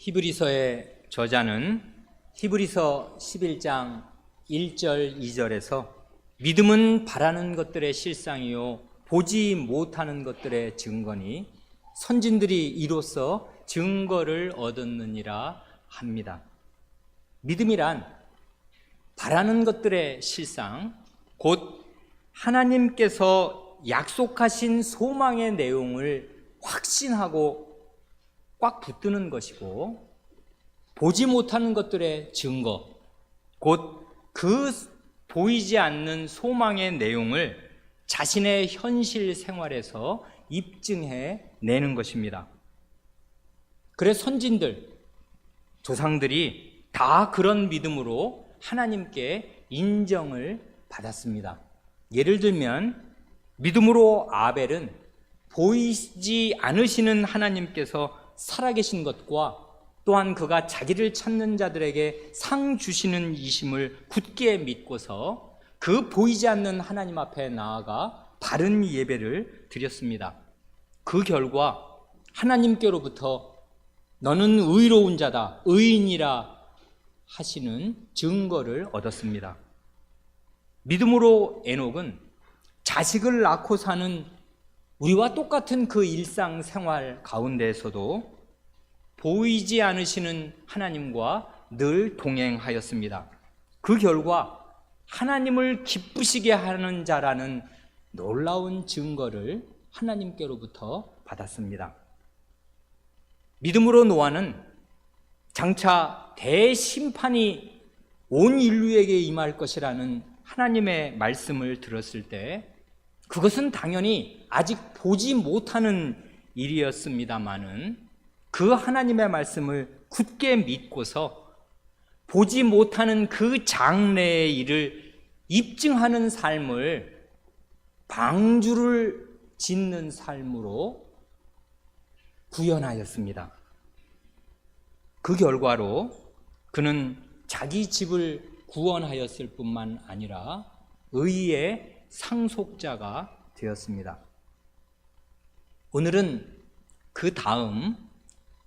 히브리서의 저자는 히브리서 11장 1절 2절에서 믿음은 바라는 것들의 실상이요 보지 못하는 것들의 증거니 선진들이 이로써 증거를 얻었느니라 합니다. 믿음이란 바라는 것들의 실상, 곧 하나님께서 약속하신 소망의 내용을 확신하고 꽉 붙드는 것이고, 보지 못하는 것들의 증거, 곧 그 보이지 않는 소망의 내용을 자신의 현실 생활에서 입증해 내는 것입니다. 그래서 선진들, 조상들이 다 그런 믿음으로 하나님께 인정을 받았습니다. 예를 들면 믿음으로 아벨은 보이지 않으시는 하나님께서 살아계신 것과 또한 그가 자기를 찾는 자들에게 상 주시는 이심을 굳게 믿고서 그 보이지 않는 하나님 앞에 나아가 바른 예배를 드렸습니다. 그 결과 하나님께로부터 너는 의로운 자다, 의인이라 하시는 증거를 얻었습니다. 믿음으로 에녹은 자식을 낳고 사는 우리와 똑같은 그 일상생활 가운데에서도 보이지 않으시는 하나님과 늘 동행하였습니다. 그 결과 하나님을 기쁘시게 하는 자라는 놀라운 증거를 하나님께로부터 받았습니다. 믿음으로 노아는 장차 대심판이 온 인류에게 임할 것이라는 하나님의 말씀을 들었을 때 그것은 당연히 아직 보지 못하는 일이었습니다마는 그 하나님의 말씀을 굳게 믿고서 보지 못하는 그 장래의 일을 입증하는 삶을 방주를 짓는 삶으로 구현하였습니다. 그 결과로 그는 자기 집을 구원하였을 뿐만 아니라 의의 상속자가 되었습니다. 오늘은 그 다음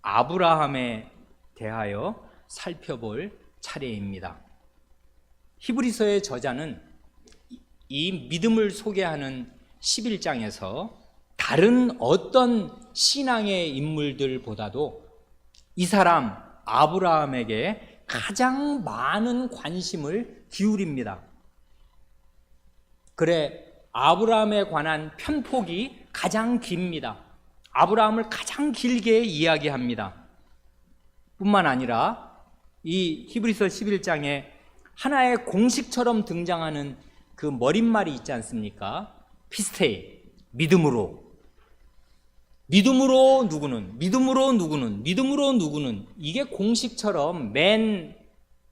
아브라함에 대하여 살펴볼 차례입니다. 히브리서의 저자는 이 믿음을 소개하는 11장에서 다른 어떤 신앙의 인물들보다도 이 사람 아브라함에게 가장 많은 관심을 기울입니다. 그래, 아브라함에 관한 편폭이 가장 깁니다. 아브라함을 가장 길게 이야기합니다. 뿐만 아니라 이 히브리서 11장에 하나의 공식처럼 등장하는 그 머릿말이 있지 않습니까? 피스테이, 믿음으로 누구는, 믿음으로 누구는, 믿음으로 누구는, 이게 공식처럼 맨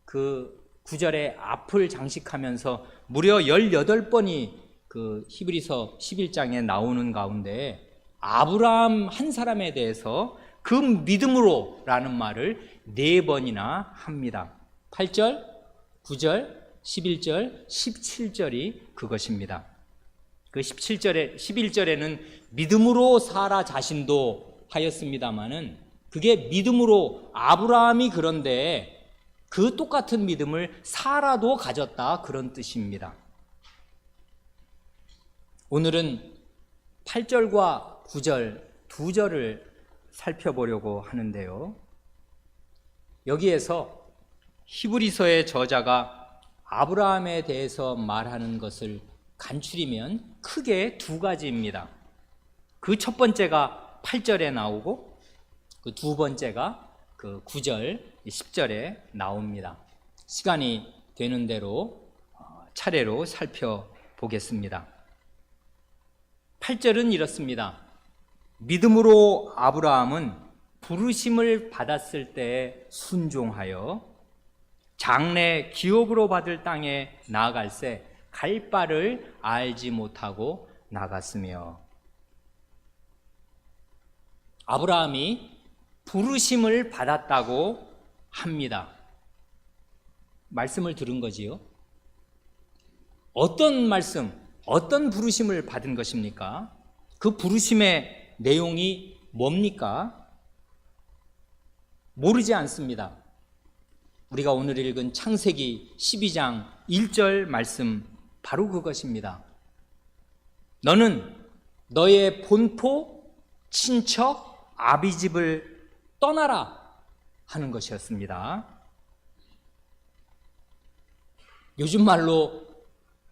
그 구절의 앞을 장식하면서 무려 18번이 그 히브리서 11장에 나오는 가운데 아브라함 한 사람에 대해서 그 믿음으로 라는 말을 4번이나 합니다. 8절, 9절, 11절, 17절이 그것입니다. 그 11절에는 믿음으로 사라 자신도 하였습니다마는 그게 믿음으로 아브라함이 그런데 그 똑같은 믿음을 사라도 가졌다, 그런 뜻입니다. 오늘은 8절과 9절 두 절을 살펴보려고 하는데요. 여기에서 히브리서의 저자가 아브라함에 대해서 말하는 것을 간추리면 크게 두 가지입니다. 그 첫 번째가 8절에 나오고 그 두 번째가 그 9절, 10절에 나옵니다. 시간이 되는 대로 차례로 살펴보겠습니다. 8절은 이렇습니다. 믿음으로 아브라함은 부르심을 받았을 때 순종하여 장래 기업으로 받을 땅에 나아갈새 갈 바를 알지 못하고 나갔으며, 아브라함이 부르심을 받았다고 합니다. 말씀을 들은 거지요. 어떤 말씀, 어떤 부르심을 받은 것입니까? 그 부르심의 내용이 뭡니까? 모르지 않습니다. 우리가 오늘 읽은 창세기 12장 1절 말씀 바로 그것입니다. 너는 너의 본토, 친척, 아비집을 떠나라 하는 것이었습니다. 요즘 말로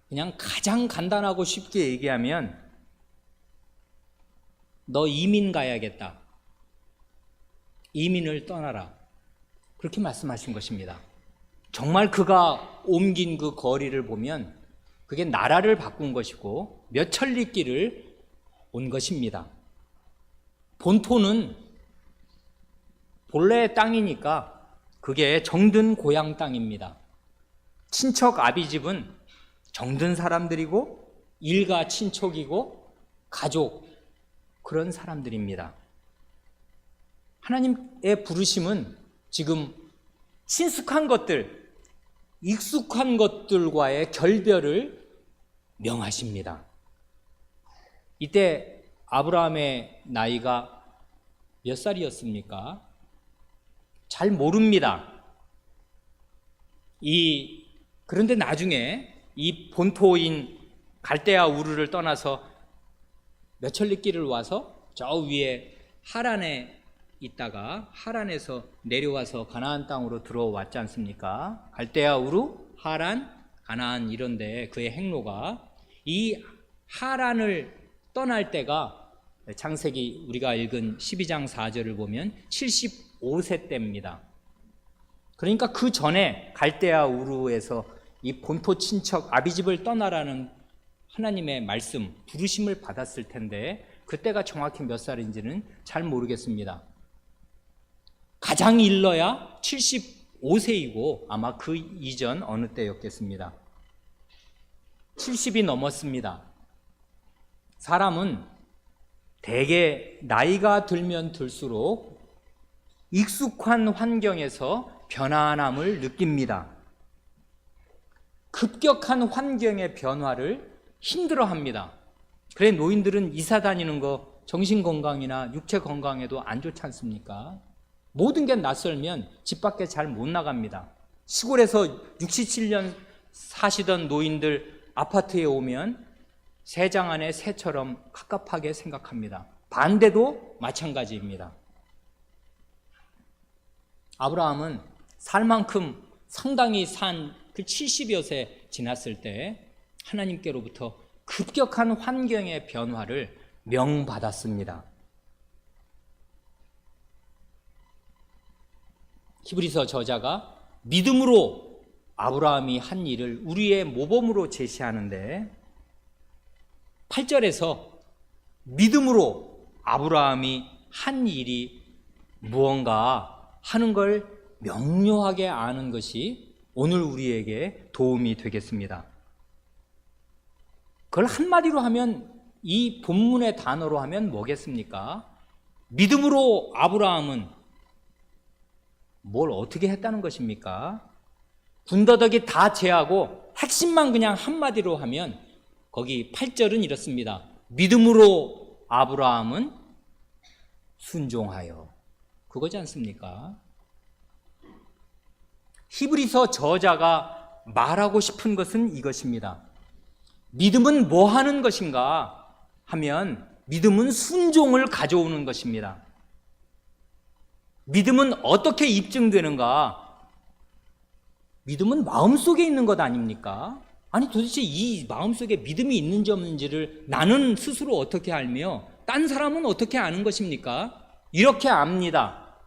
그냥 가장 간단하고 쉽게 얘기하면 너 이민 가야겠다. 이민을 떠나라. 그렇게 말씀하신 것입니다. 정말 그가 옮긴 그 거리를 보면 그게 나라를 바꾼 것이고 몇 천리 길을 온 것입니다. 본토는 본래의 땅이니까 그게 정든 고향 땅입니다. 친척 아비집은 정든 사람들이고 일가 친척이고 가족, 그런 사람들입니다. 하나님의 부르심은 지금 친숙한 것들, 익숙한 것들과의 결별을 명하십니다. 이때 아브라함의 나이가 몇 살이었습니까? 잘 모릅니다. 그런데 나중에 이 본토인 갈대아 우르를 떠나서 몇 천리 길을 와서 저 위에 하란에 있다가 하란에서 내려와서 가나안 땅으로 들어왔지 않습니까? 갈대아 우르, 하란, 가나안 이런데 그의 행로가, 이 하란을 떠날 때가 창세기 우리가 읽은 12장 4절을 보면 75세 때입니다. 그러니까 그 전에 갈대아 우르에서 이 본토 친척 아비집을 떠나라는 하나님의 말씀, 부르심을 받았을 텐데 그때가 정확히 몇 살인지는 잘 모르겠습니다. 가장 일러야 75세이고 아마 그 이전 어느 때였겠습니다. 70이 넘었습니다. 사람은 대개 나이가 들면 들수록 익숙한 환경에서 편안함을 느낍니다. 급격한 환경의 변화를 힘들어합니다. 그래 노인들은 이사 다니는 거 정신건강이나 육체건강에도 안 좋지 않습니까? 모든 게 낯설면 집 밖에 잘 못 나갑니다. 시골에서 67년 사시던 노인들 아파트에 오면 새장 안에 새처럼 갑갑하게 생각합니다. 반대도 마찬가지입니다. 아브라함은 살 만큼 상당히 산 그 70여 세 지났을 때 하나님께로부터 급격한 환경의 변화를 명받았습니다. 히브리서 저자가 믿음으로 아브라함이 한 일을 우리의 모범으로 제시하는데 8절에서 믿음으로 아브라함이 한 일이 무언가 하는 걸 명료하게 아는 것이 오늘 우리에게 도움이 되겠습니다. 그걸 한마디로 하면, 이 본문의 단어로 하면 뭐겠습니까? 믿음으로 아브라함은 뭘 어떻게 했다는 것입니까? 군더더기 다 제하고 핵심만 그냥 한마디로 하면 거기 8절은 이렇습니다. 믿음으로 아브라함은 순종하여. 그거지 않습니까? 히브리서 저자가 말하고 싶은 것은 이것입니다. 믿음은 뭐 하는 것인가 하면 믿음은 순종을 가져오는 것입니다. 믿음은 어떻게 입증되는가? 믿음은 마음속에 있는 것 아닙니까? 아니 도대체 이 마음속에 믿음이 있는지 없는지를 나는 스스로 어떻게 알며 딴 사람은 어떻게 아는 것입니까? 이렇게 압니다.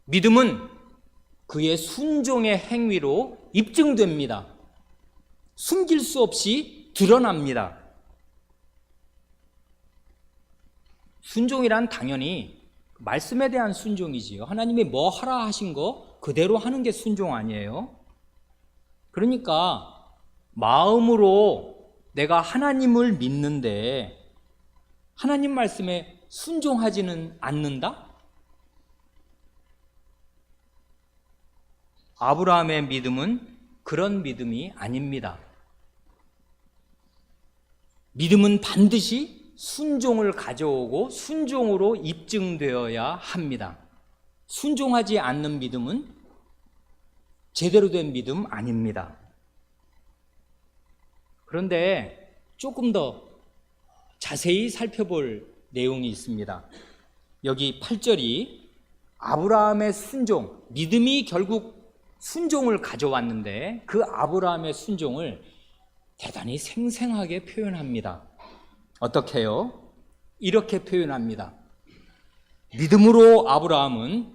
믿음은 그의 순종의 행위로 입증됩니다. 숨길 수 없이 드러납니다. 순종이란 당연히 말씀에 대한 순종이지요. 하나님이 뭐 하라 하신 거 그대로 하는 게 순종 아니에요? 그러니까 마음으로 내가 하나님을 믿는데 하나님 말씀에 순종하지는 않는다? 아브라함의 믿음은 그런 믿음이 아닙니다. 믿음은 반드시 순종을 가져오고 순종으로 입증되어야 합니다. 순종하지 않는 믿음은 제대로 된 믿음 아닙니다. 그런데 조금 더 자세히 살펴볼 내용이 있습니다. 여기 8절이 아브라함의 순종, 믿음이 결국 순종을 가져왔는데 그 아브라함의 순종을 대단히 생생하게 표현합니다. 어떻게 해요? 이렇게 표현합니다. 믿음으로 아브라함은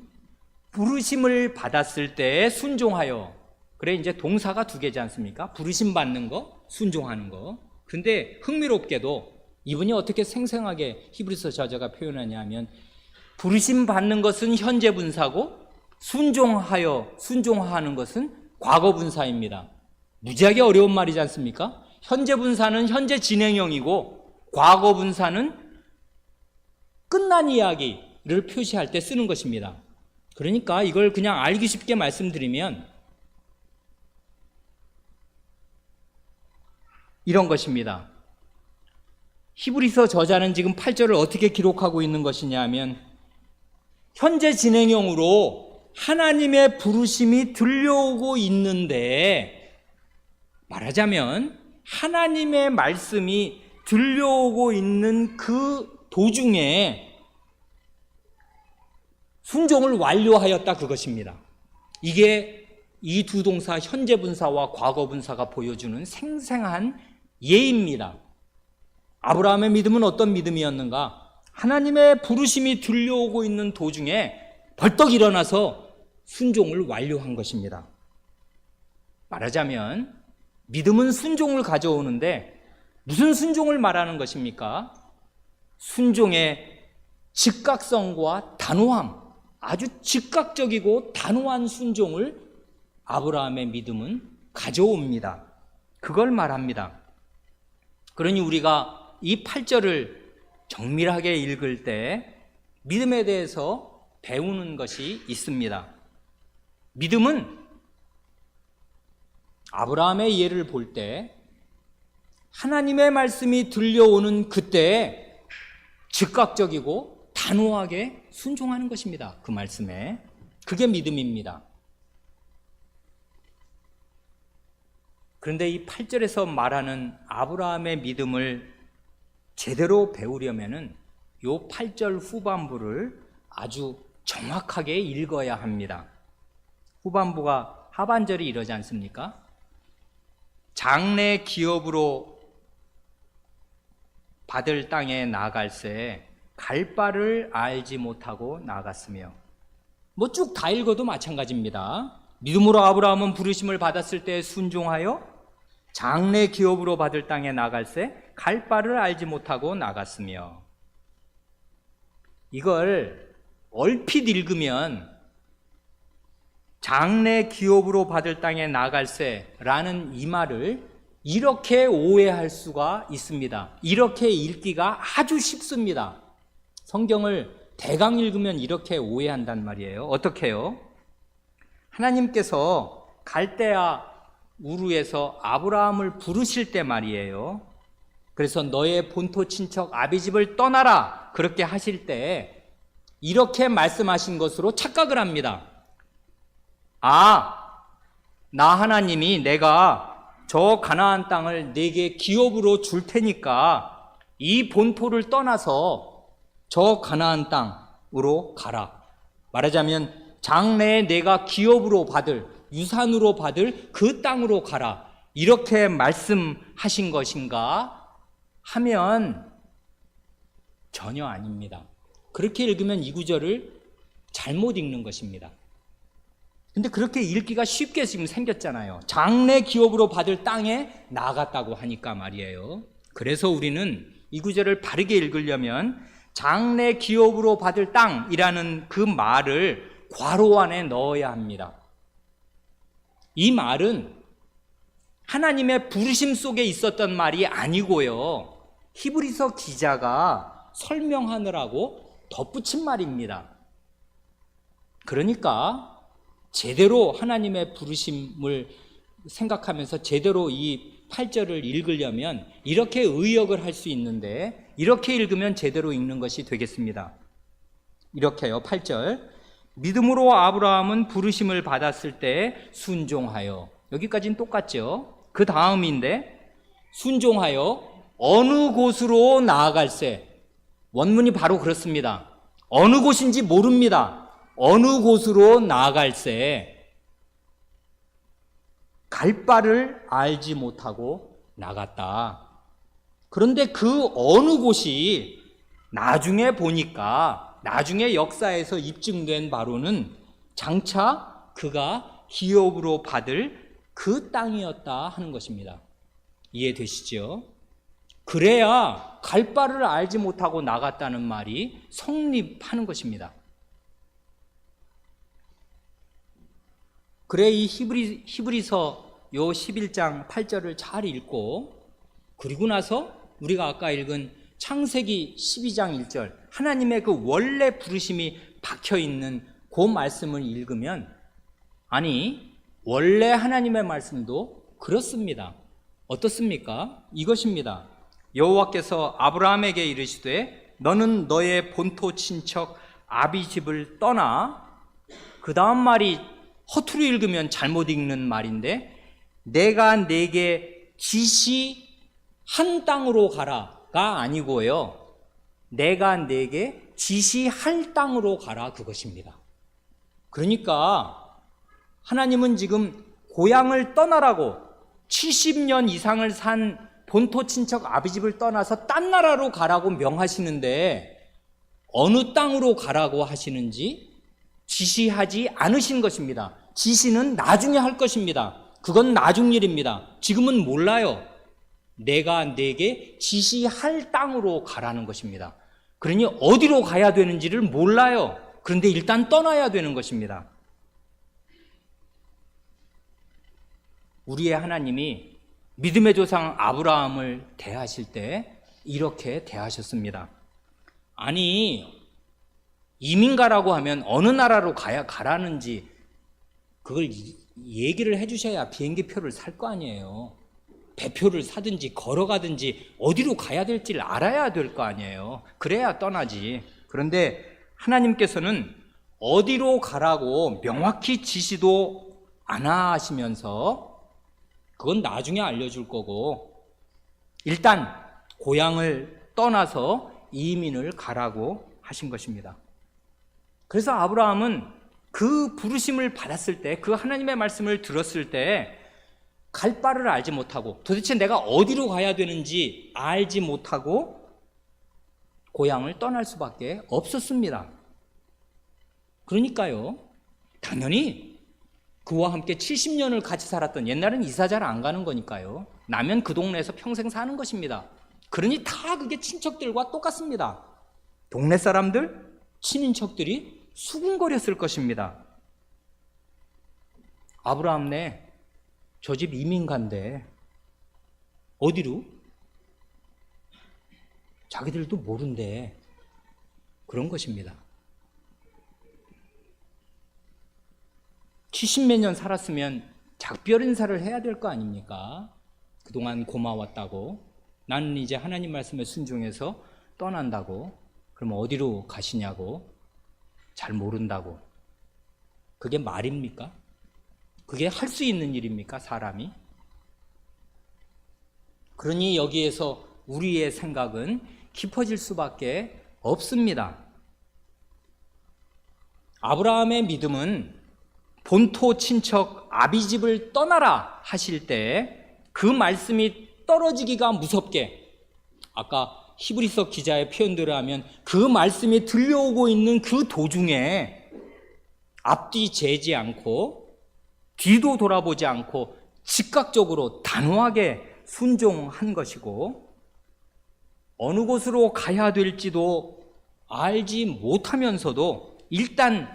부르심을 받았을 때 순종하여. 그래, 이제 동사가 두 개지 않습니까? 부르심 받는 거, 순종하는 거. 근데 흥미롭게도 이분이 어떻게 생생하게 히브리서 저자가 표현하냐면 부르심 받는 것은 현재 분사고 순종하는 것은 과거 분사입니다. 무지하게 어려운 말이지 않습니까? 현재 분사는 현재 진행형이고 과거 분사는 끝난 이야기를 표시할 때 쓰는 것입니다. 그러니까 이걸 그냥 알기 쉽게 말씀드리면 이런 것입니다. 히브리서 저자는 지금 8절을 어떻게 기록하고 있는 것이냐 하면 현재 진행형으로 하나님의 부르심이 들려오고 있는데, 말하자면 하나님의 말씀이 들려오고 있는 그 도중에 순종을 완료하였다, 그것입니다. 이게 이 두 동사 현재 분사와 과거 분사가 보여주는 생생한 예입니다. 아브라함의 믿음은 어떤 믿음이었는가? 하나님의 부르심이 들려오고 있는 도중에 벌떡 일어나서 순종을 완료한 것입니다. 말하자면 믿음은 순종을 가져오는데 무슨 순종을 말하는 것입니까? 순종의 즉각성과 단호함, 아주 즉각적이고 단호한 순종을 아브라함의 믿음은 가져옵니다. 그걸 말합니다. 그러니 우리가 이 8절을 정밀하게 읽을 때 믿음에 대해서 배우는 것이 있습니다. 믿음은 아브라함의 예를 볼 때 하나님의 말씀이 들려오는 그때 즉각적이고 단호하게 순종하는 것입니다. 그 말씀에. 그게 믿음입니다. 그런데 이 8절에서 말하는 아브라함의 믿음을 제대로 배우려면은 요 8절 후반부를 아주 정확하게 읽어야 합니다. 후반부가 하반절이 이러지 않습니까? 장래 기업으로 받을 땅에 나아갈새 갈 바를 알지 못하고 나아갔으며, 뭐 쭉 다 읽어도 마찬가지입니다. 믿음으로 아브라함은 부르심을 받았을 때 순종하여 장래 기업으로 받을 땅에 나아갈새 갈 바를 알지 못하고 나갔으며, 이걸 얼핏 읽으면 장래 기업으로 받을 땅에 나갈새라는 이 말을 이렇게 오해할 수가 있습니다. 이렇게 읽기가 아주 쉽습니다. 성경을 대강 읽으면 이렇게 오해한단 말이에요. 어떻게 해요? 하나님께서 갈대아 우르에서 아브라함을 부르실 때 말이에요. 그래서 너의 본토 친척 아비집을 떠나라, 그렇게 하실 때 이렇게 말씀하신 것으로 착각을 합니다. 아, 나 하나님이 내가 저 가나안 땅을 네게 기업으로 줄 테니까 이 본토를 떠나서 저 가나안 땅으로 가라. 말하자면 장래에 내가 기업으로 받을, 유산으로 받을 그 땅으로 가라, 이렇게 말씀하신 것인가 하면 전혀 아닙니다. 그렇게 읽으면 이 구절을 잘못 읽는 것입니다. 근데 그렇게 읽기가 쉽게 지금 생겼잖아요. 장래 기업으로 받을 땅에 나아갔다고 하니까 말이에요. 그래서 우리는 이 구절을 바르게 읽으려면 장래 기업으로 받을 땅이라는 그 말을 괄호 안에 넣어야 합니다. 이 말은 하나님의 부르심 속에 있었던 말이 아니고요, 히브리서 기자가 설명하느라고 덧붙인 말입니다. 그러니까 제대로 하나님의 부르심을 생각하면서 제대로 이 8절을 읽으려면 이렇게 의역을 할 수 있는데, 이렇게 읽으면 제대로 읽는 것이 되겠습니다. 이렇게요. 8절, 믿음으로 아브라함은 부르심을 받았을 때 순종하여, 여기까지는 똑같죠. 그 다음인데 순종하여 어느 곳으로 나아갈세. 원문이 바로 그렇습니다. 어느 곳인지 모릅니다. 어느 곳으로 나아갈세. 갈 바를 알지 못하고 나갔다. 그런데 그 어느 곳이 나중에 보니까, 나중에 역사에서 입증된 바로는 장차 그가 기업으로 받을 그 땅이었다 하는 것입니다. 이해되시죠? 그래야 갈 바를 알지 못하고 나갔다는 말이 성립하는 것입니다. 그래 이 히브리서 요 11장 8절을 잘 읽고, 그리고 나서 우리가 아까 읽은 창세기 12장 1절, 하나님의 그 원래 부르심이 박혀있는 그 말씀을 읽으면, 아니 원래 하나님의 말씀도 그렇습니다. 어떻습니까? 이것입니다. 여호와께서 아브라함에게 이르시되 너는 너의 본토 친척 아비집을 떠나, 그 다음 말이 허투루 읽으면 잘못 읽는 말인데, 내가 네게 지시한 땅으로 가라가 아니고요, 내가 네게 지시할 땅으로 가라, 그것입니다. 그러니까 하나님은 지금 고향을 떠나라고, 70년 이상을 산 본토 친척 아비집을 떠나서 딴 나라로 가라고 명하시는데, 어느 땅으로 가라고 하시는지 지시하지 않으신 것입니다. 지시는 나중에 할 것입니다. 그건 나중 일입니다. 지금은 몰라요. 내가 네게 지시할 땅으로 가라는 것입니다. 그러니 어디로 가야 되는지를 몰라요. 그런데 일단 떠나야 되는 것입니다. 우리의 하나님이 믿음의 조상 아브라함을 대하실 때 이렇게 대하셨습니다. 아니, 이민 가라고 하면 어느 나라로 가라는지 그걸 얘기를 해주셔야 비행기표를 살 거 아니에요. 배표를 사든지 걸어가든지 어디로 가야 될지를 알아야 될 거 아니에요. 그래야 떠나지. 그런데 하나님께서는 어디로 가라고 명확히 지시도 안 하시면서, 그건 나중에 알려줄 거고, 일단 고향을 떠나서 이민을 가라고 하신 것입니다. 그래서 아브라함은 그 부르심을 받았을 때, 그 하나님의 말씀을 들었을 때 갈 바를 알지 못하고, 도대체 내가 어디로 가야 되는지 알지 못하고 고향을 떠날 수밖에 없었습니다. 그러니까요, 당연히 그와 함께 70년을 같이 살았던, 옛날엔 이사 잘 안 가는 거니까요, 나면 그 동네에서 평생 사는 것입니다. 그러니 다 그게 친척들과 똑같습니다. 동네 사람들, 친인척들이 수군거렸을 것입니다. 아브라함네, 저 집 이민 간대. 어디로? 자기들도 모른대. 그런 것입니다. 70몇 년 살았으면 작별 인사를 해야 될 거 아닙니까? 그동안 고마웠다고, 나는 이제 하나님 말씀에 순종해서 떠난다고. 그럼 어디로 가시냐고, 잘 모른다고. 그게 말입니까? 그게 할 수 있는 일입니까, 사람이? 그러니 여기에서 우리의 생각은 깊어질 수밖에 없습니다. 아브라함의 믿음은 본토 친척 아비집을 떠나라 하실 때 그 말씀이 떨어지기가 무섭게, 아까 히브리서 기자의 표현대로 하면 그 말씀이 들려오고 있는 그 도중에 앞뒤 재지 않고 뒤도 돌아보지 않고 즉각적으로 단호하게 순종한 것이고, 어느 곳으로 가야 될지도 알지 못하면서도 일단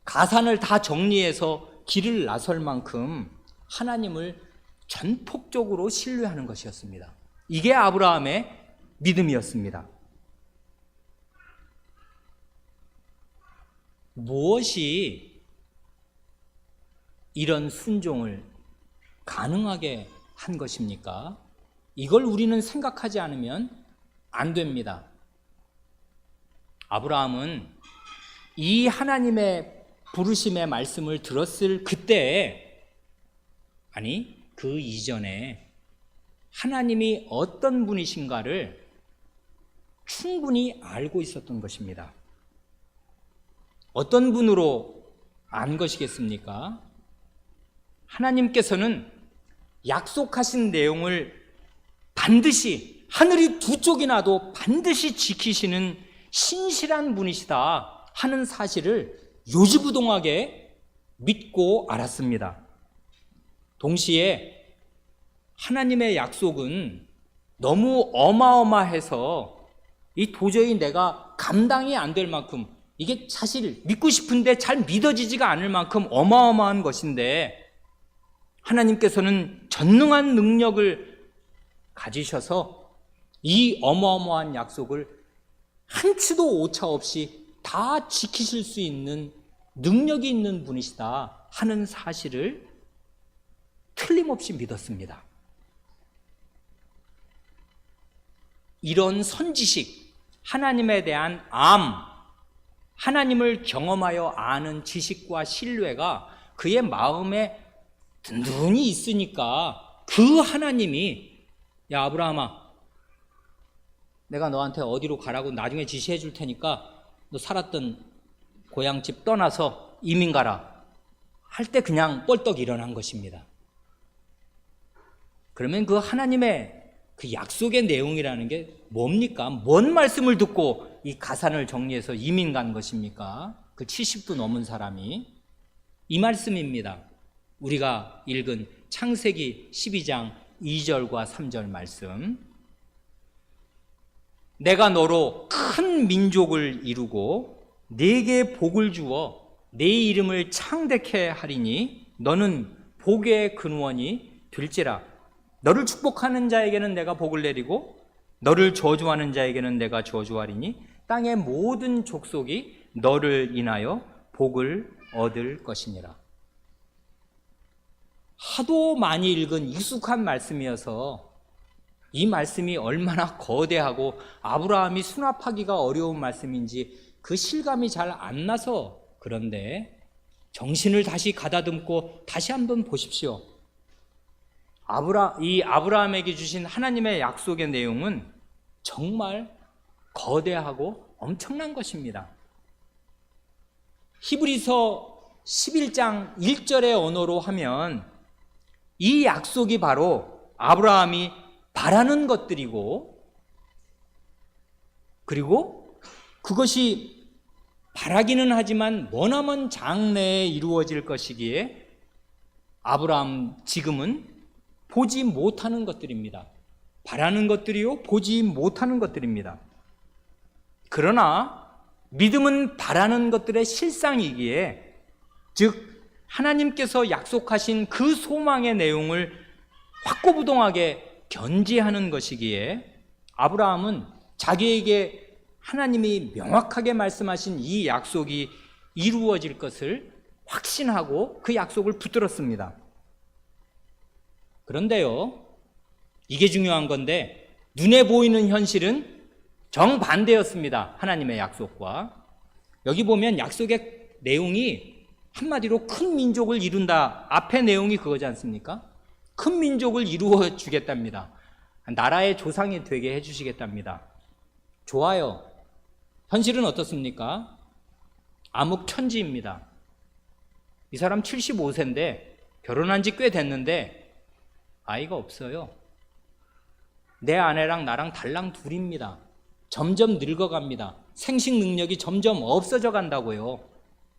가산을 다 정리해서 길을 나설 만큼 하나님을 전폭적으로 신뢰하는 것이었습니다. 이게 아브라함의 믿음이었습니다. 무엇이 이런 순종을 가능하게 한 것입니까? 이걸 우리는 생각하지 않으면 안 됩니다. 아브라함은 이 하나님의 부르심의 말씀을 들었을 그때, 아니 그 이전에 하나님이 어떤 분이신가를 충분히 알고 있었던 것입니다. 어떤 분으로 안 것이겠습니까? 하나님께서는 약속하신 내용을 반드시, 하늘이 두 쪽이 나도 반드시 지키시는 신실한 분이시다 하는 사실을 요지부동하게 믿고 알았습니다. 동시에 하나님의 약속은 너무 어마어마해서 이 도저히 내가 감당이 안 될 만큼, 이게 사실 믿고 싶은데 잘 믿어지지가 않을 만큼 어마어마한 것인데, 하나님께서는 전능한 능력을 가지셔서 이 어마어마한 약속을 한치도 오차 없이 다 지키실 수 있는 능력이 있는 분이시다 하는 사실을 틀림없이 믿었습니다. 이런 선지식, 하나님에 대한 하나님을 경험하여 아는 지식과 신뢰가 그의 마음에 든든히 있으니까 그 하나님이, 야 아브라함아, 내가 너한테 어디로 가라고 나중에 지시해 줄 테니까 너 살았던 고향집 떠나서 이민 가라 할 때 그냥 뻘떡 일어난 것입니다. 그러면 그 하나님의 그 약속의 내용이라는 게 뭡니까? 뭔 말씀을 듣고 이 가산을 정리해서 이민 간 것입니까? 그 70도 넘은 사람이. 이 말씀입니다. 우리가 읽은 창세기 12장 2절과 3절 말씀. 내가 너로 큰 민족을 이루고 네게 복을 주어 네 이름을 창대케 하리니 너는 복의 근원이 될지라. 너를 축복하는 자에게는 내가 복을 내리고 너를 저주하는 자에게는 내가 저주하리니 땅의 모든 족속이 너를 인하여 복을 얻을 것이니라. 하도 많이 읽은 익숙한 말씀이어서 이 말씀이 얼마나 거대하고 아브라함이 수납하기가 어려운 말씀인지 그 실감이 잘 안 나서 그런데, 정신을 다시 가다듬고 다시 한번 보십시오. 이 아브라함에게 주신 하나님의 약속의 내용은 정말 거대하고 엄청난 것입니다. 히브리서 11장 1절의 언어로 하면 이 약속이 바로 아브라함이 바라는 것들이고, 그리고 그것이 바라기는 하지만 머나먼 장래에 이루어질 것이기에 아브라함 지금은 보지 못하는 것들입니다. 바라는 것들이요, 보지 못하는 것들입니다. 그러나 믿음은 바라는 것들의 실상이기에, 즉 하나님께서 약속하신 그 소망의 내용을 확고부동하게 견지하는 것이기에 아브라함은 자기에게 하나님이 명확하게 말씀하신 이 약속이 이루어질 것을 확신하고 그 약속을 붙들었습니다. 그런데요, 이게 중요한 건데 눈에 보이는 현실은 정반대였습니다. 하나님의 약속과. 여기 보면 약속의 내용이 한마디로 큰 민족을 이룬다. 앞의 내용이 그거지 않습니까? 큰 민족을 이루어 주겠답니다. 나라의 조상이 되게 해주시겠답니다. 좋아요. 현실은 어떻습니까? 암흑천지입니다. 이 사람 75세인데 결혼한 지 꽤 됐는데 아이가 없어요. 내 아내랑 나랑 달랑 둘입니다. 점점 늙어갑니다. 생식 능력이 점점 없어져 간다고요.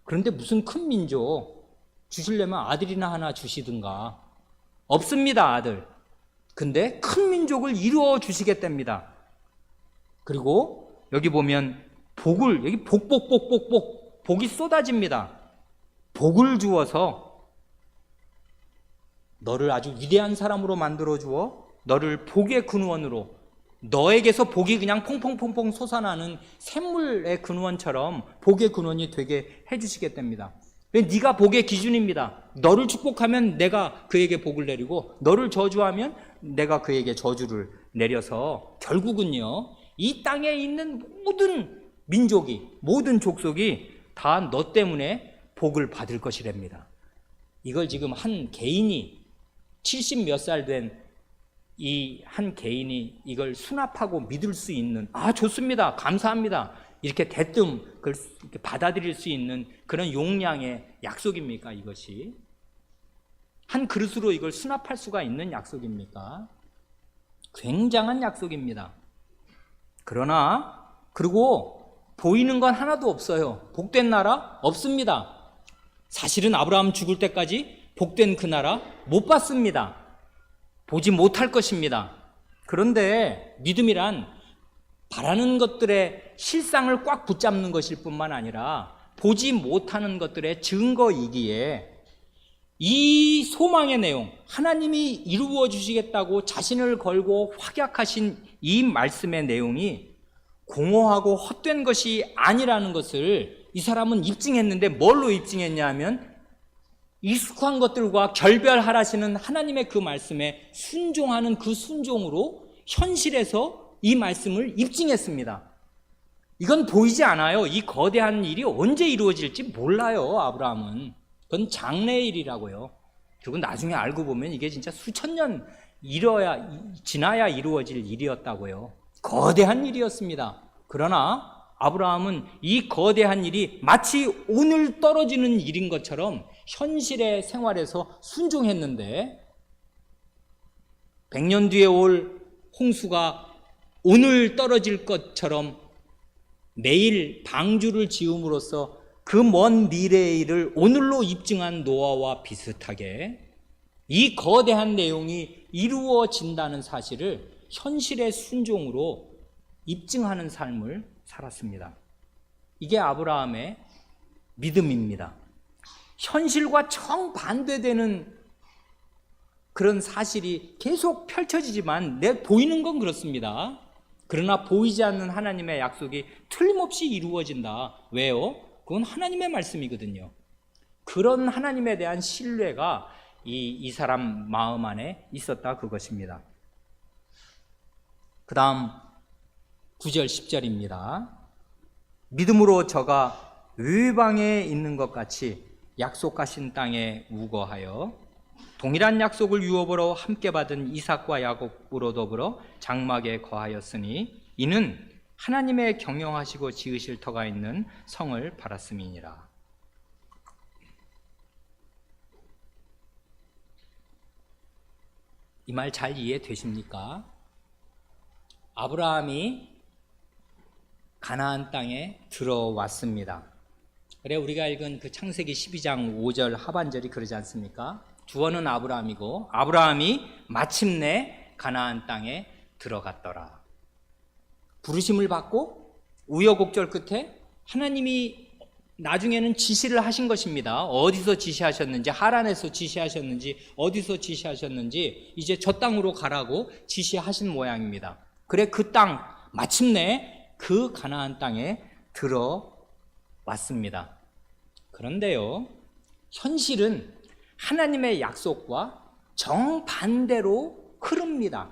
그런데 무슨 큰 민족 주시려면 아들이나 하나 주시든가. 없습니다, 아들. 근데 큰 민족을 이루어 주시겠답니다. 그리고 여기 보면 복을, 여기 복이 쏟아집니다. 복을 주어서 너를 아주 위대한 사람으로 만들어 주어 너를 복의 근원으로, 너에게서 복이 그냥 퐁퐁퐁퐁 솟아나는 샘물의 근원처럼 복의 근원이 되게 해주시겠답니다. 네가 복의 기준입니다. 너를 축복하면 내가 그에게 복을 내리고 너를 저주하면 내가 그에게 저주를 내려서 결국은요, 이 땅에 있는 모든 민족이, 모든 족속이 다 너 때문에 복을 받을 것이랍니다. 이걸 지금 한 개인이 70 몇 살 된 이 한 개인이 이걸 수납하고 믿을 수 있는, 좋습니다, 감사합니다, 이렇게 대뜸 그걸 이렇게 받아들일 수 있는 그런 용량의 약속입니까? 이것이 한 그릇으로 이걸 수납할 수가 있는 약속입니까? 굉장한 약속입니다. 그리고 보이는 건 하나도 없어요. 복된 나라 없습니다. 사실은 아브라함 죽을 때까지 복된 그 나라 못 봤습니다. 보지 못할 것입니다. 그런데 믿음이란 바라는 것들의 실상을 꽉 붙잡는 것일 뿐만 아니라 보지 못하는 것들의 증거이기에 이 소망의 내용, 하나님이 이루어 주시겠다고 자신을 걸고 확약하신 이 말씀의 내용이 공허하고 헛된 것이 아니라는 것을 이 사람은 입증했는데, 뭘로 입증했냐 하면 익숙한 것들과 결별하라시는 하나님의 그 말씀에 순종하는 그 순종으로 현실에서 이 말씀을 입증했습니다. 이건 보이지 않아요. 이 거대한 일이 언제 이루어질지 몰라요, 아브라함은. 그건 장래의 일이라고요. 그리고 나중에 알고 보면 이게 진짜 수천 년 지나야 이루어질 일이었다고요. 거대한 일이었습니다. 그러나 아브라함은 이 거대한 일이 마치 오늘 떨어지는 일인 것처럼 현실의 생활에서 순종했는데, 100년 뒤에 올 홍수가 오늘 떨어질 것처럼 내일 방주를 지음으로써 그 먼 미래의 일을 오늘로 입증한 노아와 비슷하게 이 거대한 내용이 이루어진다는 사실을 현실의 순종으로 입증하는 삶을 살았습니다. 이게 아브라함의 믿음입니다. 현실과 정반대되는 그런 사실이 계속 펼쳐지지만 보이는 건 그렇습니다. 그러나 보이지 않는 하나님의 약속이 틀림없이 이루어진다. 왜요? 그건 하나님의 말씀이거든요. 그런 하나님에 대한 신뢰가 이 사람 마음 안에 있었다, 그것입니다. 그 다음 9절 10절입니다. 믿음으로 저가 외방에 있는 것 같이 약속하신 땅에 우거하여 동일한 약속을 유업으로 함께 받은 이삭과 야곱으로 더불어 장막에 거하였으니 이는 하나님의 경영하시고 지으실 터가 있는 성을 바랐음이니라. 이 말 잘 이해되십니까? 아브라함이 가나안 땅에 들어왔습니다. 그래, 우리가 읽은 그 창세기 12장 5절 하반절이 그러지 않습니까? 주어는 아브라함이고 아브라함이 마침내 가나안 땅에 들어갔더라. 부르심을 받고 우여곡절 끝에 하나님이 나중에는 지시를 하신 것입니다. 어디서 지시하셨는지, 하란에서 지시하셨는지, 어디서 지시하셨는지 이제 저 땅으로 가라고 지시하신 모양입니다. 그래, 그 땅, 마침내 그 가나안 땅에 들어왔습니다. 그런데요, 현실은 하나님의 약속과 정반대로 흐릅니다.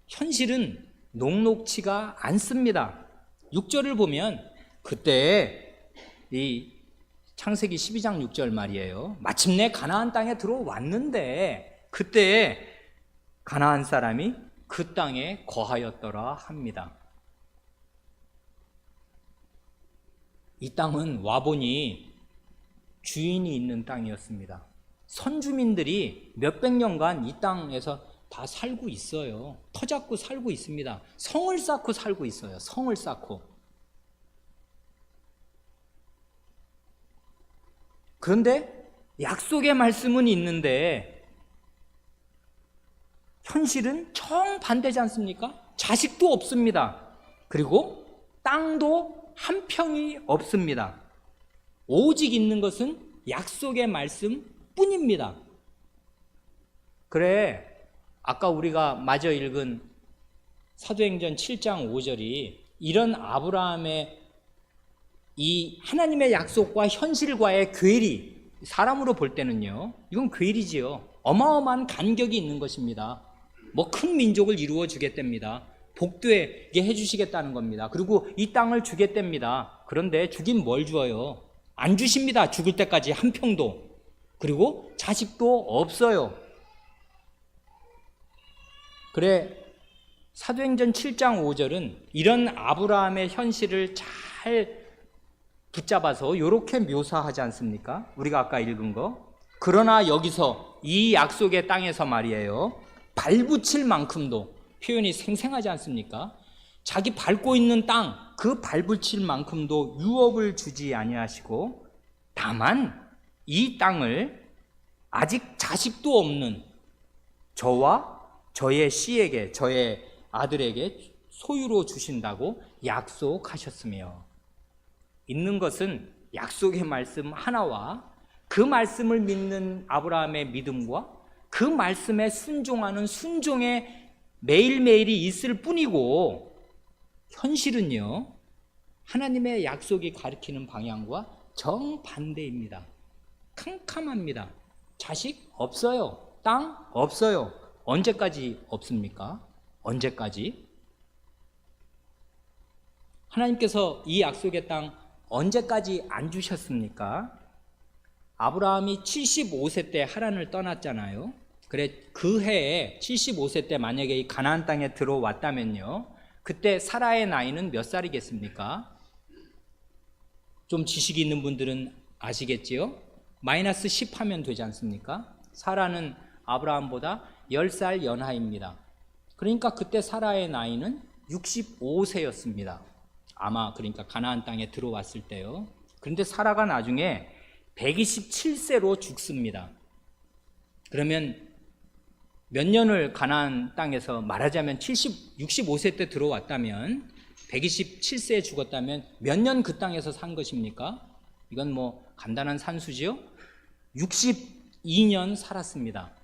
현실은 녹록치가 않습니다. 6절을 보면 그때 이 창세기 12장 6절 말이에요. 마침내 가나안 땅에 들어왔는데 그때 가나안 사람이 그 땅에 거하였더라 합니다. 이 땅은 와보니 주인이 있는 땅이었습니다. 선주민들이 몇백 년간 이 땅에서 다 살고 있어요. 터 잡고 살고 있습니다. 성을 쌓고 살고 있어요. 성을 쌓고. 그런데 약속의 말씀은 있는데 현실은 정반대지 않습니까? 자식도 없습니다. 그리고 땅도 한 평이 없습니다. 오직 있는 것은 약속의 말씀뿐입니다. 그래, 아까 우리가 마저 읽은 사도행전 7장 5절이 이런 아브라함의 이 하나님의 약속과 현실과의 괴리, 사람으로 볼 때는요, 이건 괴리지요. 어마어마한 간격이 있는 것입니다. 뭐 큰 민족을 이루어 주겠답니다. 복되게 해주시겠다는 겁니다. 그리고 이 땅을 주겠답니다. 그런데 주긴 뭘 주어요? 안 주십니다. 죽을 때까지 한 평도. 그리고 자식도 없어요. 그래, 사도행전 7장 5절은 이런 아브라함의 현실을 잘 붙잡아서 이렇게 묘사하지 않습니까? 우리가 아까 읽은 거. 그러나 여기서 이 약속의 땅에서 말이에요, 발붙일 만큼도, 표현이 생생하지 않습니까? 자기 밟고 있는 땅, 그 발붙일 만큼도 유업을 주지 아니하시고, 다만 이 땅을 아직 자식도 없는 저와 저의 씨에게, 저의 아들에게 소유로 주신다고 약속하셨으며, 있는 것은 약속의 말씀 하나와 그 말씀을 믿는 아브라함의 믿음과 그 말씀에 순종하는 순종의 매일매일이 있을 뿐이고, 현실은요, 하나님의 약속이 가리키는 방향과 정반대입니다. 캄캄합니다. 자식 없어요. 땅 없어요. 언제까지 없습니까? 언제까지? 하나님께서 이 약속의 땅 언제까지 안 주셨습니까? 아브라함이 75세 때 하란을 떠났잖아요. 그래, 그 해에 75세 때 만약에 이 가나안 땅에 들어왔다면요, 그때 사라의 나이는 몇 살이겠습니까? 좀 지식이 있는 분들은 아시겠지요? 마이너스 10 하면 되지 않습니까? 사라는 아브라함보다 10살 연하입니다. 그러니까 그때 사라의 나이는 65세였습니다. 아마 그러니까 가나안 땅에 들어왔을 때요. 그런데 사라가 나중에 127세로 죽습니다. 그러면 몇 년을 가나안 땅에서 말하자면 65세 때 들어왔다면 127세에 죽었다면 몇 년 그 땅에서 산 것입니까? 이건 뭐 간단한 산수지요. 62년 살았습니다.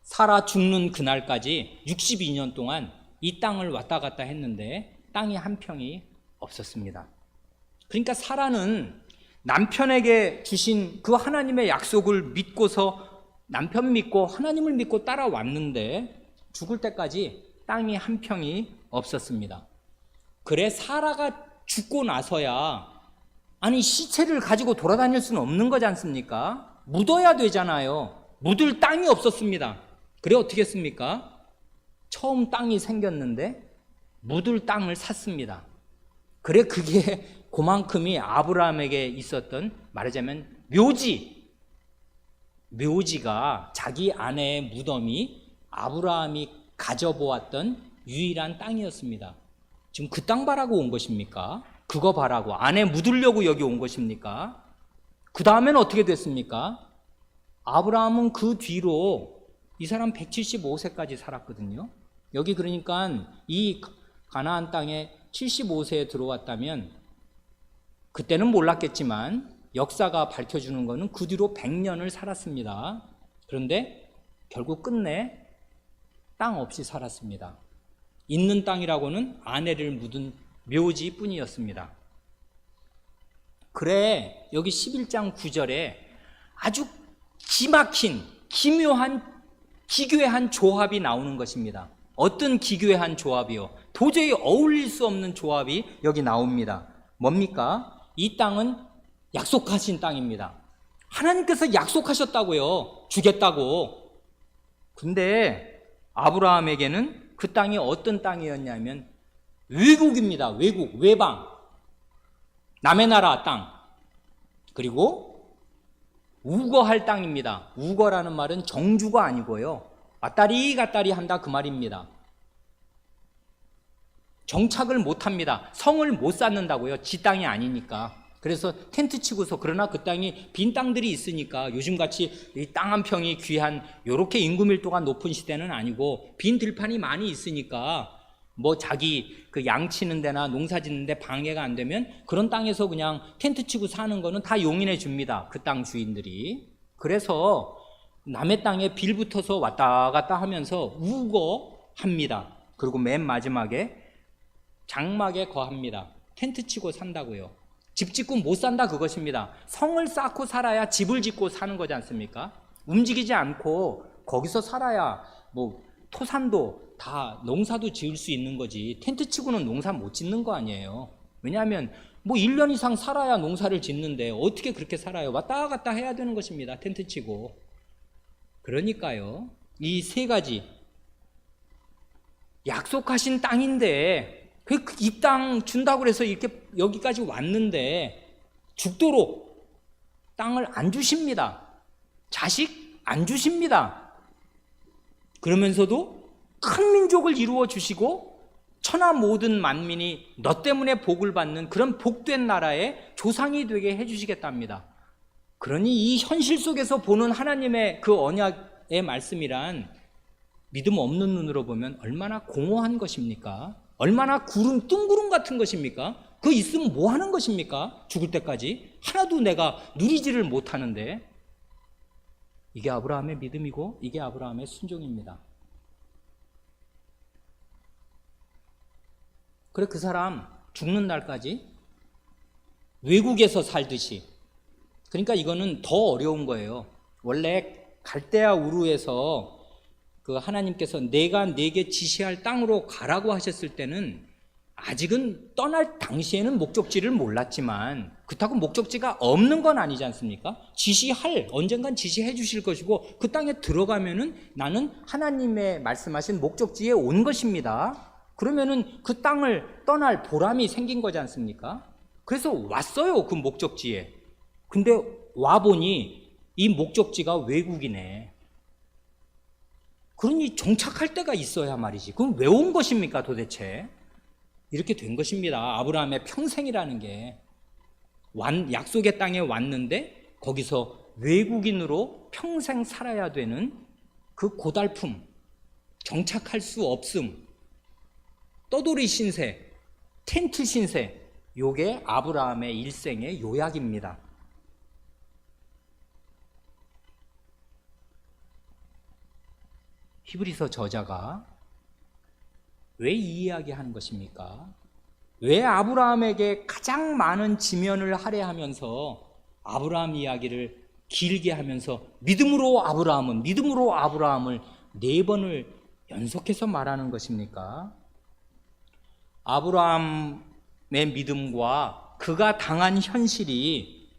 살아 죽는 그날까지 62년 동안 이 땅을 왔다 갔다 했는데 땅이 한 평이 없었습니다. 그러니까 사라는 남편에게 주신 그 하나님의 약속을 믿고서, 남편 믿고 하나님을 믿고 따라왔는데 죽을 때까지 땅이 한 평이 없었습니다. 그래, 사라가 죽고 나서야, 아니 시체를 가지고 돌아다닐 수는 없는 거지 않습니까? 묻어야 되잖아요. 묻을 땅이 없었습니다. 그래, 어떻게 했습니까? 처음 땅이 생겼는데 묻을 땅을 샀습니다. 그래, 그게 그만큼이 아브라함에게 있었던, 말하자면 묘지가, 자기 아내의 무덤이 아브라함이 가져보았던 유일한 땅이었습니다. 지금 그 땅 바라고 온 것입니까? 그거 바라고 아내 묻으려고 여기 온 것입니까? 그 다음엔 어떻게 됐습니까? 아브라함은 그 뒤로, 이 사람 175세까지 살았거든요. 여기 그러니까 이 가나안 땅에 75세에 들어왔다면, 그때는 몰랐겠지만 역사가 밝혀주는 것은 그 뒤로 100년을 살았습니다. 그런데 결국 끝내 땅 없이 살았습니다. 있는 땅이라고는 아내를 묻은 묘지뿐이었습니다. 그래, 여기 11장 9절에 아주 기막힌, 기묘한, 기괴한 조합이 나오는 것입니다. 어떤 기괴한 조합이요? 도저히 어울릴 수 없는 조합이 여기 나옵니다. 뭡니까? 이 땅은 약속하신 땅입니다. 하나님께서 약속하셨다고요. 주겠다고. 근데 아브라함에게는 그 땅이 어떤 땅이었냐면 외국입니다. 외국, 외방, 남의 나라 땅, 그리고 우거할 땅입니다. 우거라는 말은 정주가 아니고요, 왔다리 갔다리 한다 그 말입니다. 정착을 못합니다. 성을 못 쌓는다고요. 지 땅이 아니니까. 그래서 텐트 치고서, 그러나 그 땅이 빈 땅들이 있으니까, 요즘같이 이 땅 한 평이 귀한 요렇게 인구 밀도가 높은 시대는 아니고 빈 들판이 많이 있으니까 뭐 자기 그 양 치는 데나 농사 짓는 데 방해가 안 되면 그런 땅에서 그냥 텐트 치고 사는 거는 다 용인해 줍니다. 그 땅 주인들이. 그래서 남의 땅에 빌 붙어서 왔다 갔다 하면서 우거합니다. 그리고 맨 마지막에 장막에 거합니다. 텐트 치고 산다고요. 집 짓고 못 산다 그것입니다. 성을 쌓고 살아야 집을 짓고 사는 거지 않습니까? 움직이지 않고 거기서 살아야 뭐 토산도 다 농사도 지을 수 있는 거지, 텐트 치고는 농사 못 짓는 거 아니에요. 왜냐하면 뭐 1년 이상 살아야 농사를 짓는데 어떻게 그렇게 살아요? 왔다 갔다 해야 되는 것입니다. 텐트 치고. 그러니까요. 이 세 가지 약속하신 땅인데 이 땅 준다고 해서 이렇게 여기까지 왔는데 죽도록 땅을 안 주십니다. 자식 안 주십니다. 그러면서도 큰 민족을 이루어 주시고 천하 모든 만민이 너 때문에 복을 받는 그런 복된 나라의 조상이 되게 해주시겠답니다. 그러니 이 현실 속에서 보는 하나님의 그 언약의 말씀이란 믿음 없는 눈으로 보면 얼마나 공허한 것입니까? 얼마나 뜬구름 같은 것입니까? 그거 있으면 뭐 하는 것입니까? 죽을 때까지 하나도 내가 누리지를 못하는데. 이게 아브라함의 믿음이고 이게 아브라함의 순종입니다. 그래 그 사람 죽는 날까지 외국에서 살듯이. 그러니까 이거는 더 어려운 거예요. 원래 갈대아 우르에서 그 하나님께서 내가 네게 지시할 땅으로 가라고 하셨을 때는 아직은 떠날 당시에는 목적지를 몰랐지만 그렇다고 목적지가 없는 건 아니지 않습니까? 언젠간 지시해 주실 것이고 그 땅에 들어가면은 나는 하나님의 말씀하신 목적지에 온 것입니다. 그러면은 그 땅을 떠날 보람이 생긴 거지 않습니까? 그래서 왔어요, 그 목적지에. 근데 와보니 이 목적지가 외국이네. 그러니 정착할 때가 있어야 말이지. 그럼 왜 온 것입니까 도대체? 이렇게 된 것입니다. 아브라함의 평생이라는 게. 약속의 땅에 왔는데 거기서 외국인으로 평생 살아야 되는 그 고달픔, 정착할 수 없음, 떠돌이 신세, 텐트 신세, 요게 아브라함의 일생의 요약입니다. 히브리서 저자가 왜 이 이야기 하는 것입니까? 왜 아브라함에게 가장 많은 지면을 할애하면서 아브라함 이야기를 길게 하면서 믿음으로 아브라함을 4번을 연속해서 말하는 것입니까? 아브라함의 믿음과 그가 당한 현실이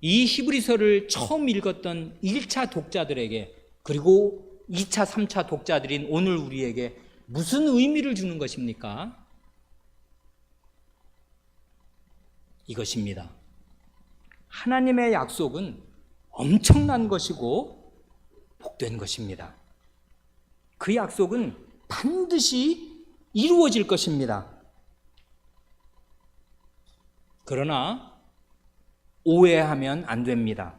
이 히브리서를 처음 읽었던 1차 독자들에게 그리고 2차, 3차 독자들인 오늘 우리에게 무슨 의미를 주는 것입니까? 이것입니다. 하나님의 약속은 엄청난 것이고 복된 것입니다. 그 약속은 반드시 이루어질 것입니다. 그러나 오해하면 안 됩니다.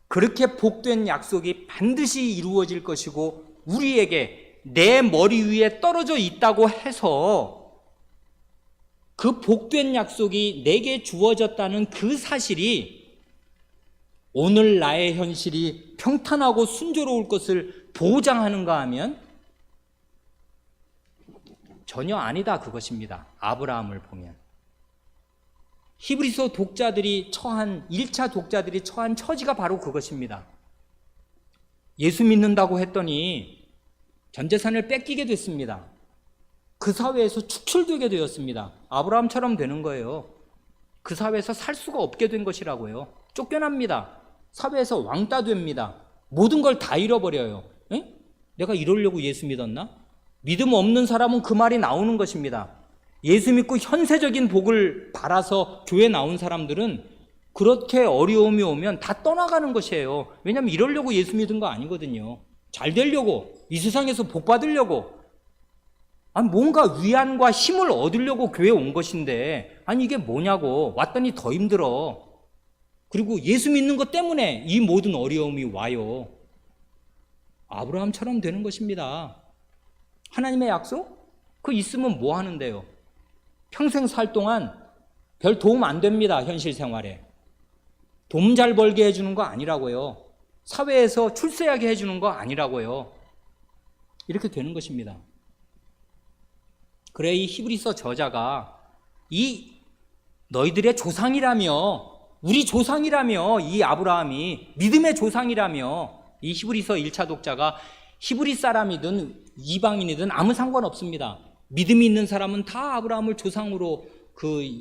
그렇게 복된 약속이 반드시 이루어질 것이고 우리에게 내 머리 위에 떨어져 있다고 해서 그 복된 약속이 내게 주어졌다는 그 사실이 오늘 나의 현실이 평탄하고 순조로울 것을 보장하는가 하면 전혀 아니다 그것입니다. 아브라함을 보면. 히브리서 독자들이 1차 독자들이 처한 처지가 바로 그것입니다. 예수 믿는다고 했더니 전 재산을 뺏기게 됐습니다. 그 사회에서 축출되게 되었습니다. 아브라함처럼 되는 거예요. 그 사회에서 살 수가 없게 된 것이라고요. 쫓겨납니다. 사회에서 왕따 됩니다. 모든 걸 다 잃어버려요. 에? 내가 이러려고 예수 믿었나? 믿음 없는 사람은 그 말이 나오는 것입니다. 예수 믿고 현세적인 복을 바라서 교회 나온 사람들은 그렇게 어려움이 오면 다 떠나가는 것이에요. 왜냐하면 이러려고 예수 믿은 거 아니거든요. 잘 되려고, 이 세상에서 복 받으려고, 뭔가 위안과 힘을 얻으려고 교회에 온 것인데, 이게 뭐냐고, 왔더니 더 힘들어. 그리고 예수 믿는 것 때문에 이 모든 어려움이 와요. 아브라함처럼 되는 것입니다. 하나님의 약속? 그거 있으면 뭐 하는데요? 평생 살 동안 별 도움 안 됩니다, 현실 생활에. 돈 잘 벌게 해주는 거 아니라고요. 사회에서 출세하게 해주는 거 아니라고요. 이렇게 되는 것입니다. 그래 이 히브리서 저자가 이 너희들의 조상이라며, 우리 조상이라며, 이 아브라함이 믿음의 조상이라며, 이 히브리서 1차 독자가 히브리 사람이든 이방인이든 아무 상관없습니다. 믿음이 있는 사람은 다 아브라함을 조상으로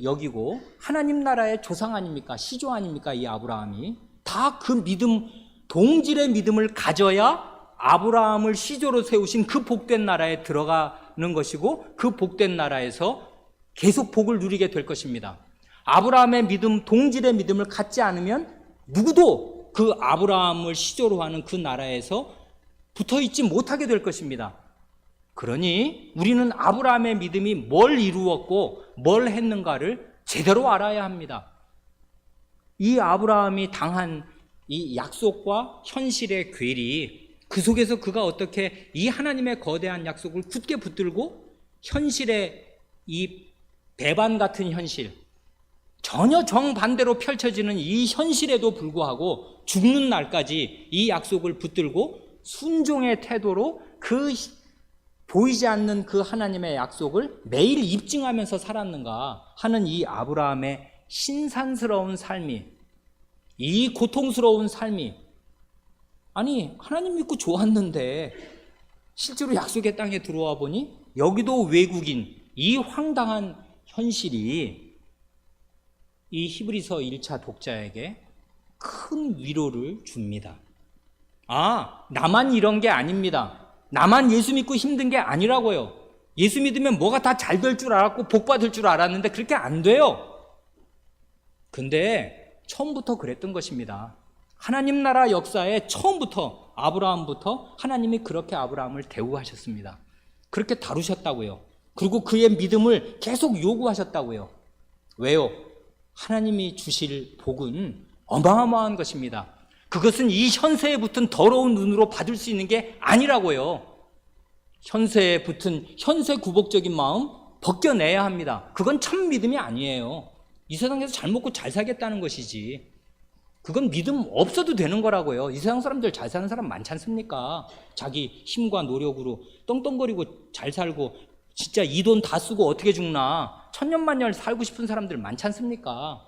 여기고 하나님 나라의 조상 아닙니까? 시조 아닙니까? 이 아브라함이 다 그 믿음, 동질의 믿음을 가져야 아브라함을 시조로 세우신 그 복된 나라에 들어가는 것이고 그 복된 나라에서 계속 복을 누리게 될 것입니다. 아브라함의 믿음, 동질의 믿음을 갖지 않으면 누구도 그 아브라함을 시조로 하는 그 나라에서 붙어 있지 못하게 될 것입니다. 그러니 우리는 아브라함의 믿음이 뭘 이루었고 뭘 했는가를 제대로 알아야 합니다. 이 아브라함이 당한 이 약속과 현실의 괴리, 그 속에서 그가 어떻게 이 하나님의 거대한 약속을 굳게 붙들고 현실의 이 배반 같은 현실, 전혀 정반대로 펼쳐지는 이 현실에도 불구하고 죽는 날까지 이 약속을 붙들고 순종의 태도로 그 보이지 않는 그 하나님의 약속을 매일 입증하면서 살았는가 하는 이 아브라함의 신산스러운 삶이, 이 고통스러운 삶이, 아니 하나님 믿고 좋았는데 실제로 약속의 땅에 들어와 보니 여기도 외국인, 이 황당한 현실이 이 히브리서 1차 독자에게 큰 위로를 줍니다. 아, 나만 이런 게 아닙니다. 나만 예수 믿고 힘든 게 아니라고요. 예수 믿으면 뭐가 다 잘 될 줄 알았고 복 받을 줄 알았는데 그렇게 안 돼요. 근데 처음부터 그랬던 것입니다. 하나님 나라 역사에 처음부터 아브라함부터 하나님이 그렇게 아브라함을 대우하셨습니다. 그렇게 다루셨다고요. 그리고 그의 믿음을 계속 요구하셨다고요. 왜요? 하나님이 주실 복은 어마어마한 것입니다. 그것은 이 현세에 붙은 더러운 눈으로 받을 수 있는 게 아니라고요. 현세에 붙은 현세 구복적인 마음 벗겨내야 합니다. 그건 참 믿음이 아니에요. 이 세상에서 잘 먹고 잘 살겠다는 것이지. 그건 믿음 없어도 되는 거라고요. 이 세상 사람들 잘 사는 사람 많지 않습니까? 자기 힘과 노력으로 떵떵거리고 잘 살고 진짜 이 돈 다 쓰고 어떻게 죽나 천년만년 살고 싶은 사람들 많지 않습니까?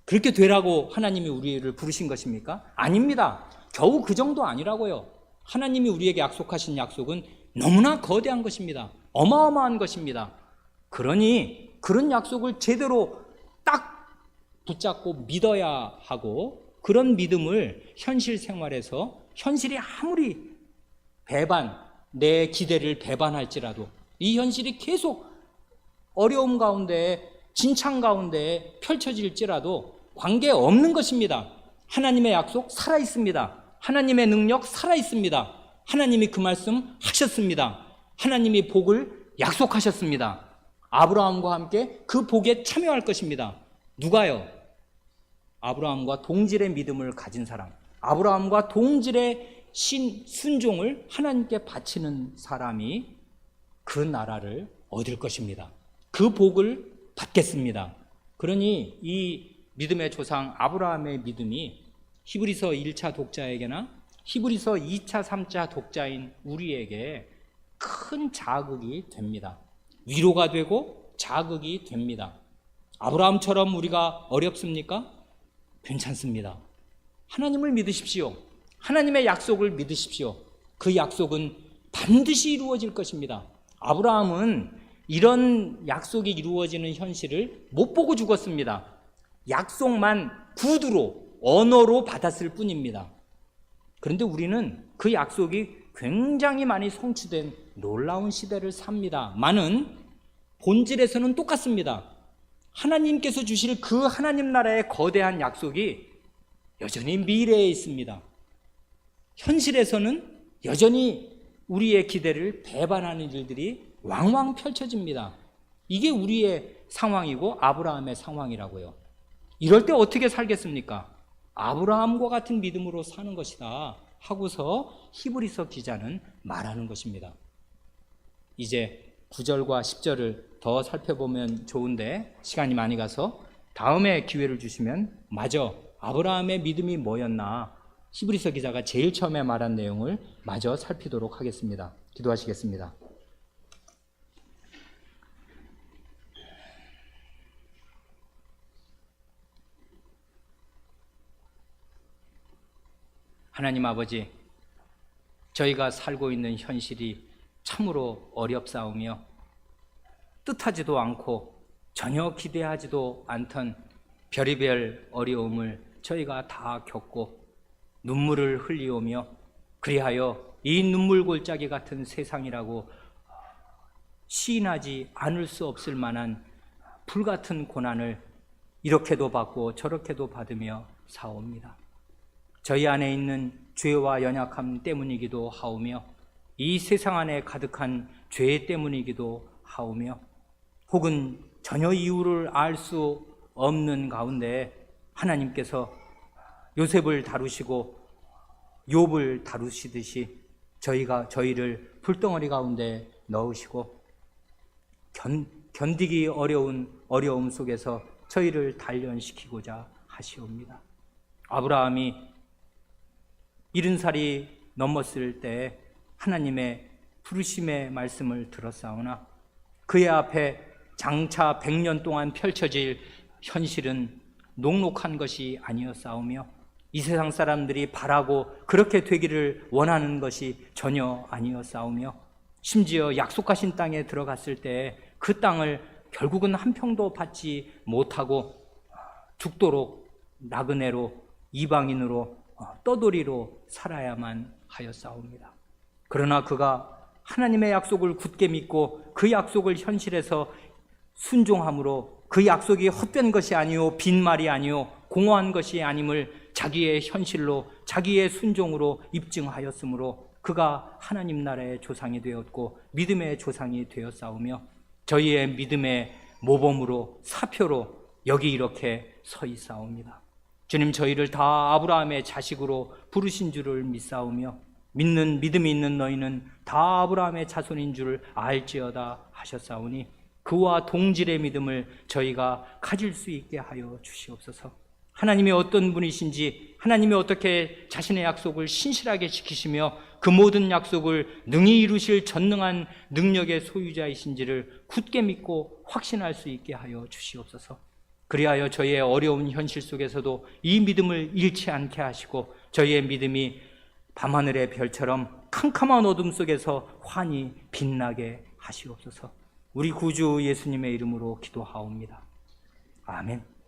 그렇게 되라고 하나님이 우리를 부르신 것입니까? 아닙니다. 겨우 그 정도 아니라고요. 하나님이 우리에게 약속하신 약속은 너무나 거대한 것입니다. 어마어마한 것입니다. 그러니 그런 약속을 제대로 딱 붙잡고 믿어야 하고, 그런 믿음을 현실 생활에서 현실이 아무리 내 기대를 배반할지라도 이 현실이 계속 어려움 가운데 진창 가운데 펼쳐질지라도 관계없는 것입니다. 하나님의 약속 살아있습니다. 하나님의 능력 살아있습니다. 하나님이 그 말씀 하셨습니다. 하나님이 복을 약속하셨습니다. 아브라함과 함께 그 복에 참여할 것입니다. 누가요? 아브라함과 동질의 믿음을 가진 사람, 아브라함과 동질의 순종을 하나님께 바치는 사람이 그 나라를 얻을 것입니다. 그 복을 받겠습니다. 그러니 이 믿음의 조상 아브라함의 믿음이 히브리서 1차 독자에게나 히브리서 2차, 3차 독자인 우리에게 큰 자극이 됩니다. 위로가 되고 자극이 됩니다. 아브라함처럼 우리가 어렵습니까? 괜찮습니다. 하나님을 믿으십시오. 하나님의 약속을 믿으십시오. 그 약속은 반드시 이루어질 것입니다. 아브라함은 이런 약속이 이루어지는 현실을 못 보고 죽었습니다. 약속만 구두로, 언어로 받았을 뿐입니다. 그런데 우리는 그 약속이 굉장히 많이 성취된 놀라운 시대를 삽니다만은 본질에서는 똑같습니다. 하나님께서 주실 그 하나님 나라의 거대한 약속이 여전히 미래에 있습니다. 현실에서는 여전히 우리의 기대를 배반하는 일들이 왕왕 펼쳐집니다. 이게 우리의 상황이고 아브라함의 상황이라고요. 이럴 때 어떻게 살겠습니까? 아브라함과 같은 믿음으로 사는 것이다 하고서 히브리서 기자는 말하는 것입니다. 이제 9절과 10절을 더 살펴보면 좋은데 시간이 많이 가서 다음에 기회를 주시면 마저 아브라함의 믿음이 뭐였나, 히브리서 기자가 제일 처음에 말한 내용을 마저 살피도록 하겠습니다. 기도하시겠습니다. 하나님 아버지, 저희가 살고 있는 현실이 참으로 어렵사오며 뜻하지도 않고 전혀 기대하지도 않던 별의별 어려움을 저희가 다 겪고 눈물을 흘리오며, 그리하여 이 눈물골짜기 같은 세상이라고 시인하지 않을 수 없을 만한 불같은 고난을 이렇게도 받고 저렇게도 받으며 사옵니다. 저희 안에 있는 죄와 연약함 때문이기도 하오며, 이 세상 안에 가득한 죄 때문이기도 하오며, 혹은 전혀 이유를 알 수 없는 가운데 하나님께서 요셉을 다루시고 욥을 다루시듯이 저희를 불덩어리 가운데 넣으시고 견디기 어려운 어려움 속에서 저희를 단련시키고자 하시옵니다. 아브라함이 70살이 넘었을 때 하나님의 부르심의 말씀을 들었사오나 그의 앞에 장차 100년 동안 펼쳐질 현실은 녹록한 것이 아니었사오며, 이 세상 사람들이 바라고 그렇게 되기를 원하는 것이 전혀 아니었사오며, 심지어 약속하신 땅에 들어갔을 때 그 땅을 결국은 한 평도 받지 못하고 죽도록 나그네로, 이방인으로, 떠돌이로 살아야만 하였사옵니다. 그러나 그가 하나님의 약속을 굳게 믿고 그 약속을 현실에서 순종함으로 그 약속이 헛된 것이 아니요 빈말이 아니요 공허한 것이 아님을 자기의 현실로, 자기의 순종으로 입증하였으므로 그가 하나님 나라의 조상이 되었고 믿음의 조상이 되었사오며, 저희의 믿음의 모범으로, 사표로 여기 이렇게 서 있사옵니다. 주님, 저희를 다 아브라함의 자식으로 부르신 줄을 믿사오며, 믿음이 있는 너희는 다 아브라함의 자손인 줄 알지어다 하셨사오니, 그와 동질의 믿음을 저희가 가질 수 있게 하여 주시옵소서. 하나님이 어떤 분이신지, 하나님이 어떻게 자신의 약속을 신실하게 지키시며 그 모든 약속을 능히 이루실 전능한 능력의 소유자이신지를 굳게 믿고 확신할 수 있게 하여 주시옵소서. 그리하여 저희의 어려운 현실 속에서도 이 믿음을 잃지 않게 하시고, 저희의 믿음이 밤하늘의 별처럼 캄캄한 어둠 속에서 환히 빛나게 하시옵소서. 우리 구주 예수님의 이름으로 기도하옵니다. 아멘.